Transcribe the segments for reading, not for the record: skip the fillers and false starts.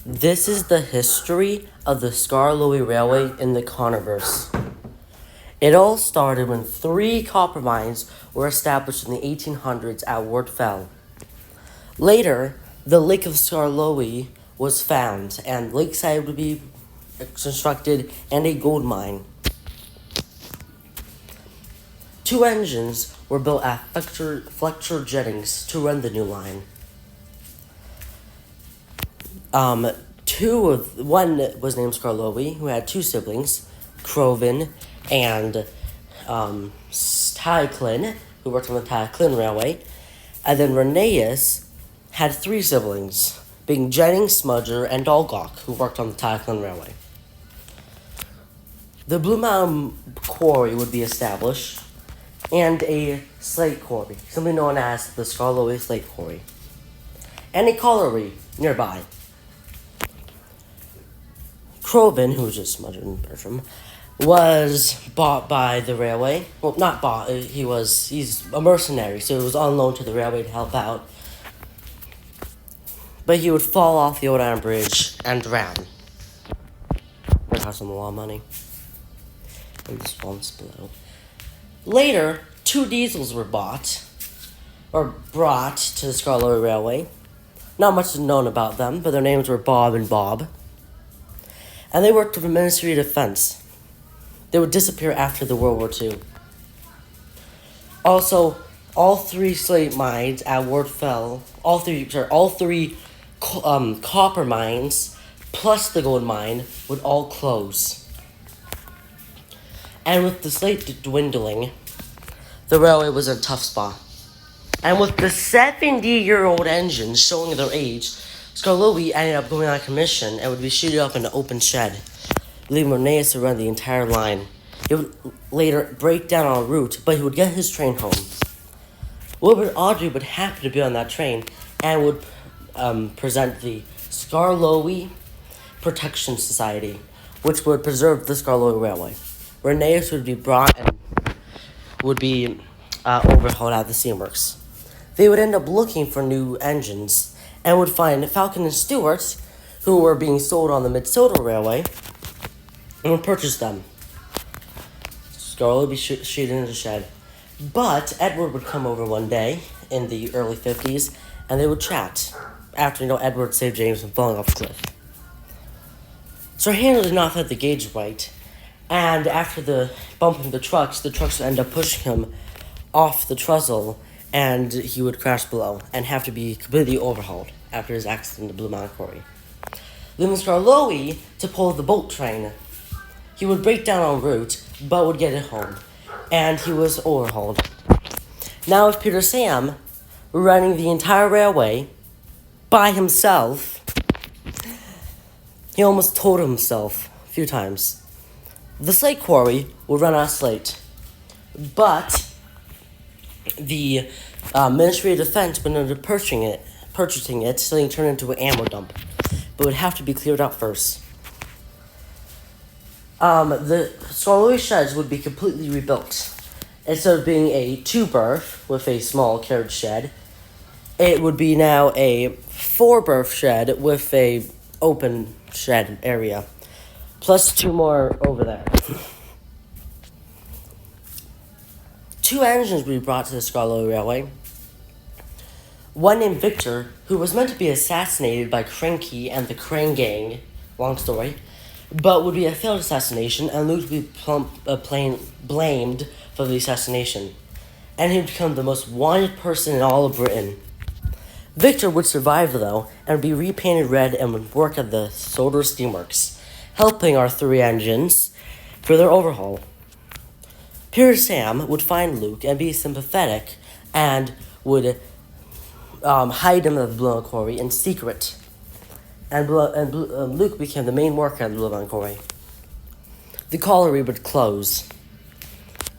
This is the history of the Lowey Railway in the converse. It all started when 3 copper mines were established in the 1800s at Ward Fell. Later, the Lake of Lowey was found, and Lakeside would be constructed and a gold mine. 2 engines were built at Fletcher Jettings to run the new line. One was named Lowey, who had 2 siblings, Croven and Tyclyn, who worked on the Tyclyn Railway, and then Reneus had 3 siblings, being Jennings, Smudger, and Dolgock, who worked on the Tyclyn Railway. The Blue Mountain Quarry would be established, and a slate quarry, simply known as the Lowey Slate Quarry, and a colliery nearby. Croven, who was just Smudger and Bertram, was bought by the railway. Well, not bought. He's a mercenary, so he was on loan to the railway to help out. But he would fall off the old iron bridge and drown. It cost him a lot of money. And the swamps below. Later, 2 diesels were brought to the Lowey Railway. Not much is known about them, but their names were Bob and Bob. And they worked for the Ministry of Defense. They would disappear after the World War II. Also, all 3 slate mines at Ward Fell, all three copper mines, plus the gold mine, would all close. And with the slate dwindling, the railway was in a tough spot. And with the 70-year-old engines showing their age, Lowey ended up going on commission and would be shooted up in an open shed, leaving Reneus to run the entire line. He would later break down en route, but he would get his train home. Wilbur Audrey would happen to be on that train and would present the Lowey Protection Society, which would preserve the Lowey Railway. Reneus would be brought and would be overhauled at the steamworks. They would end up looking for new engines and would find Falcon and Stewart, who were being sold on the Minnesota Railway, and would purchase them. Scarlet would be shooted in the shed. But Edward would come over one day in the early 50s, and they would chat after, Edward saved James from falling off a cliff. Sir Henry did not set the gauge right, and after the bumping the trucks would end up pushing him off the trestle, and he would crash below and have to be completely overhauled after his accident at Blue Mountain Quarry. Leaving Lowey to pull the boat train. He would break down en route, but would get it home, and he was overhauled. Now with Peter Sam running the entire railway by himself, he almost told himself a few times. The slate quarry would run out of slate, but the Ministry of Defense would end up purchasing it so they can turn it into an ammo dump, but would have to be cleared out first. The Lowey sheds would be completely rebuilt. Instead of being a 2-berth with a small carriage shed, it would be now a 4-berth shed with a open shed area, plus 2 more over there. 2 engines would be brought to the Lowey Railway. One named Victor, who was meant to be assassinated by Cranky and the Crane Gang, long story, but would be a failed assassination, and Luke would be blamed for the assassination, and he would become the most wanted person in all of Britain. Victor would survive, though, and would be repainted red and would work at the Solder Steamworks, helping our 3 engines for their overhaul. Peter Sam would find Luke and be sympathetic and would hide him at the Blue Mountain Quarry in secret. And Luke became the main worker at the Blue Mountain Quarry. The colliery would close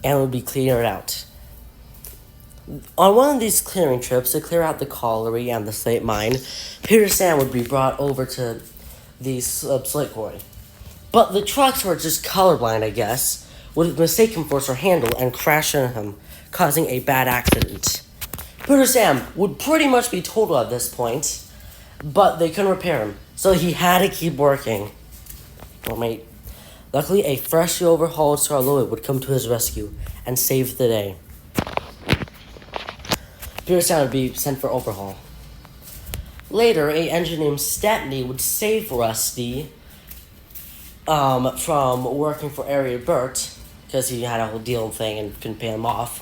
and would be cleared out. On one of these clearing trips to clear out the colliery and the slate mine, Peter Sam would be brought over to the slate quarry. But the trucks were just colorblind, I guess, would mistake him for Sir Handel and crash into him, causing a bad accident. Peter Sam would pretty much be total at this point, but they couldn't repair him, so he had to keep working. Well, mate. Luckily, a freshly overhauled Lowey would come to his rescue and save the day. Peterson would be sent for overhaul. Later, an engineer named Stepney would save Rusty from working for Area Burt, because he had a whole deal thing and couldn't pay him off,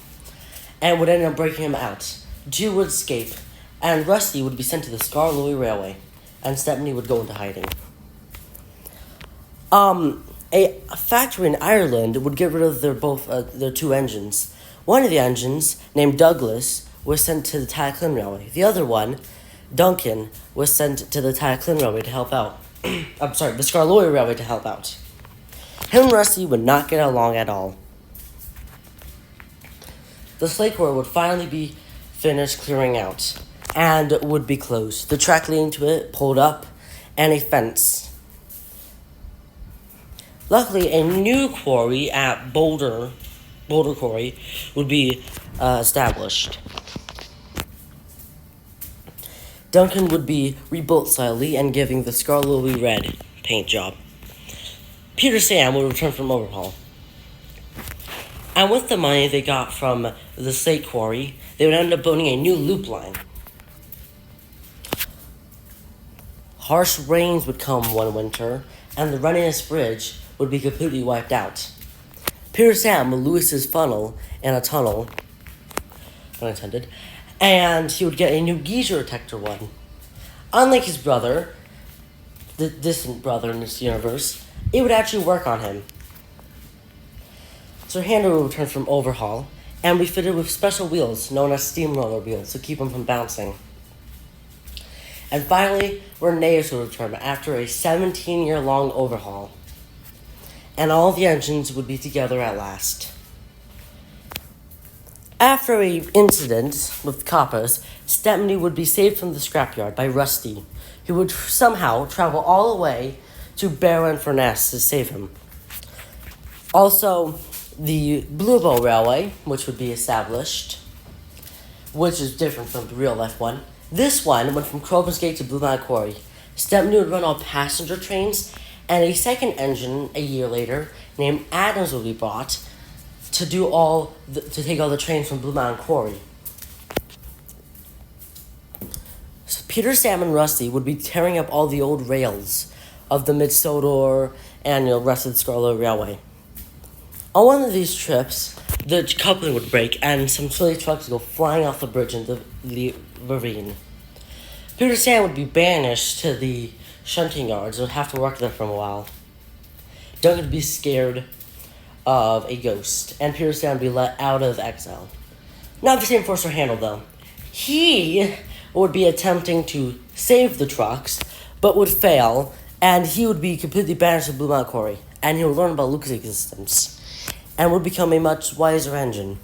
and would end up breaking him out. Jew would escape, and Rusty would be sent to the Lowey Railway, and Stepney would go into hiding. A factory in Ireland would get rid of their two engines. One of the engines, named Douglas, was sent to the Taklin Railway. The other one, Duncan, was sent to the Taklin Railway to help out. I'm sorry, the Lowey Railway to help out. Him and Rusty would not get along at all. The slate quarry would finally be finished clearing out, and would be closed. The track leading to it pulled up, and a fence. Luckily, a new quarry at Boulder Quarry would be established. Duncan would be rebuilt slightly and giving the Lowey red paint job. Peter Sam would return from overhaul. And with the money they got from the slate quarry, they would end up building a new loop line. Harsh rains would come one winter, and the Readiness Bridge would be completely wiped out. Peter Sam would lose his funnel in a tunnel, unintended, and he would get a new geyser detector one. Unlike his brother, the distant brother in this universe, it would actually work on him. Sir Handel would return from overhaul and be fitted with special wheels known as steamroller wheels to keep him from bouncing. And finally, Reneus would return after a 17-year-long overhaul, and all the engines would be together at last. After an incident with coppers, Stepney would be saved from the scrapyard by Rusty, who would somehow travel all the way to Barrow-in-Furness to save him. Also, the Bluebow Railway, which would be established, which is different from the real-life one. This one went from Crowburn's Gate to Blue Mountain Quarry. Stepney would run all passenger trains, and a second engine a year later, named Adams, would be bought to take all the trains from Blue Mountain Quarry. So Peter, Sam, and Rusty would be tearing up all the old rails of the Mid-Sodor and rest of the Lowey Railway. On one of these trips, the coupling would break and some silly trucks would go flying off the bridge into the ravine. Peter Sam would be banished to the shunting yards and would have to work there for a while. Duncan would be scared of a ghost, and Peter Sam would be let out of exile. Not the same for Sir Handel, though. He would be attempting to save the trucks, but would fail, and he would be completely banished to Blue Mountain Quarry, and he would learn about Luke's existence, and would become a much wiser engine.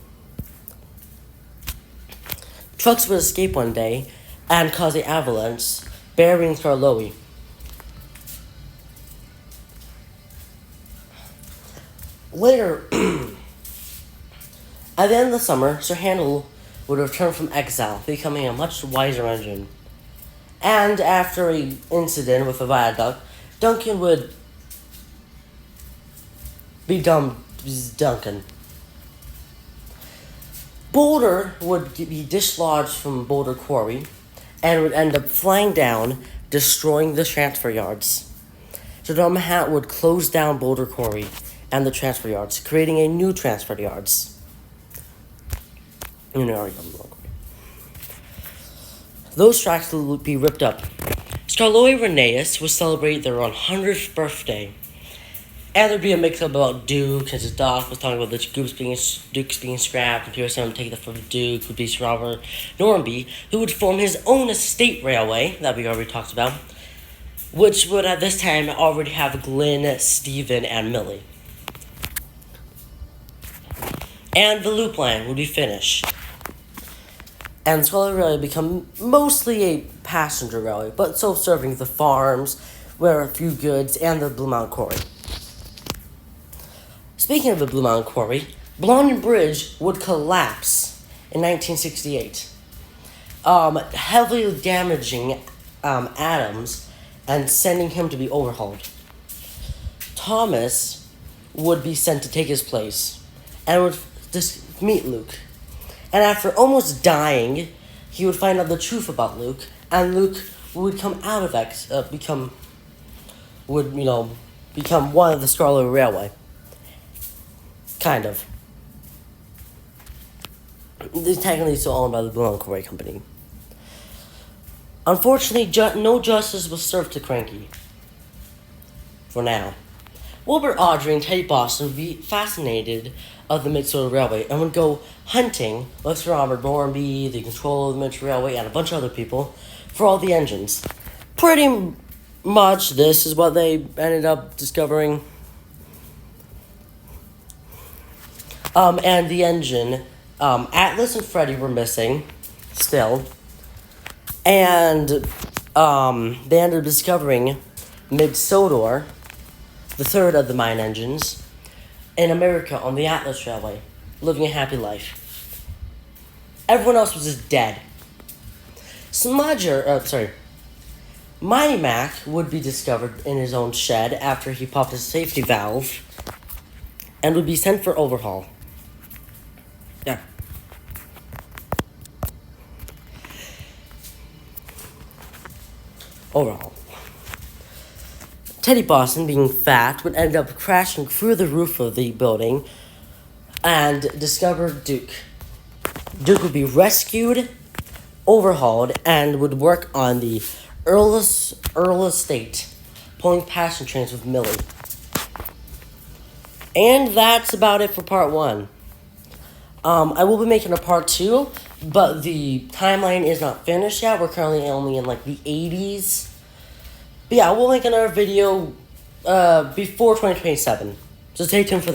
Trucks would escape one day and cause an avalanche, burying Lowey. Later, at the end of the summer, Sir Handel would return from exile, becoming a much wiser engine. And after an incident with a viaduct, Duncan would be Duncan. Boulder would be dislodged from Boulder Quarry and would end up flying down, destroying the transfer yards. So Drumhat would close down Boulder Quarry and the transfer yards, creating a new transfer yards. Those tracks will be ripped up. Lowey and Reneus would celebrate their 100th birthday. And there'd be a mix-up about Duke, as his Doc was talking about the Dukes being scrapped, and Peter Sam would take that from Duke, would be Sir Robert Normanby, who would form his own estate railway, that we already talked about, which would at this time already have Glyn, Stephen, and Millie. And the loop line would be finished. And the Lowey Railway would become mostly a passenger railway, but still serving the farms, where a few goods, and the Blue Mountain Quarry. Speaking of the Blue Mountain Quarry, Blondin Bridge would collapse in 1968, heavily damaging Adams and sending him to be overhauled. Thomas would be sent to take his place and would just meet Luke. And after almost dying, he would find out the truth about Luke, and Luke would come out of that, become one of the Scarlet Railway. Kind of. This technically still owned by the Blue and Corey Company. Unfortunately, no justice was served to Cranky. For now. Wilbur Audrey and Teddy Boston would be fascinated of the Minnesota Railway and would go hunting with Sir Robert Bornby, the controller of the Minnesota Railway, and a bunch of other people for all the engines. Pretty much this is what they ended up discovering. And the engine, Atlas and Freddy were missing still. And they ended up discovering Mid-Sodor, the third of the mine engines, in America on the Atlas Railway, living a happy life. Everyone else was just dead. Mighty Mac would be discovered in his own shed after he popped his safety valve and would be sent for overhaul. Yeah. Overhaul. Teddy Boston, being fat, would end up crashing through the roof of the building and discover Duke. Duke would be rescued, overhauled, and would work on the Earl Estate, pulling passenger trains with Millie. And that's about it for part 1. I will be making a part 2, but the timeline is not finished yet. We're currently only in like the 80s. But yeah, we'll make another video before 2027. So stay tuned for that.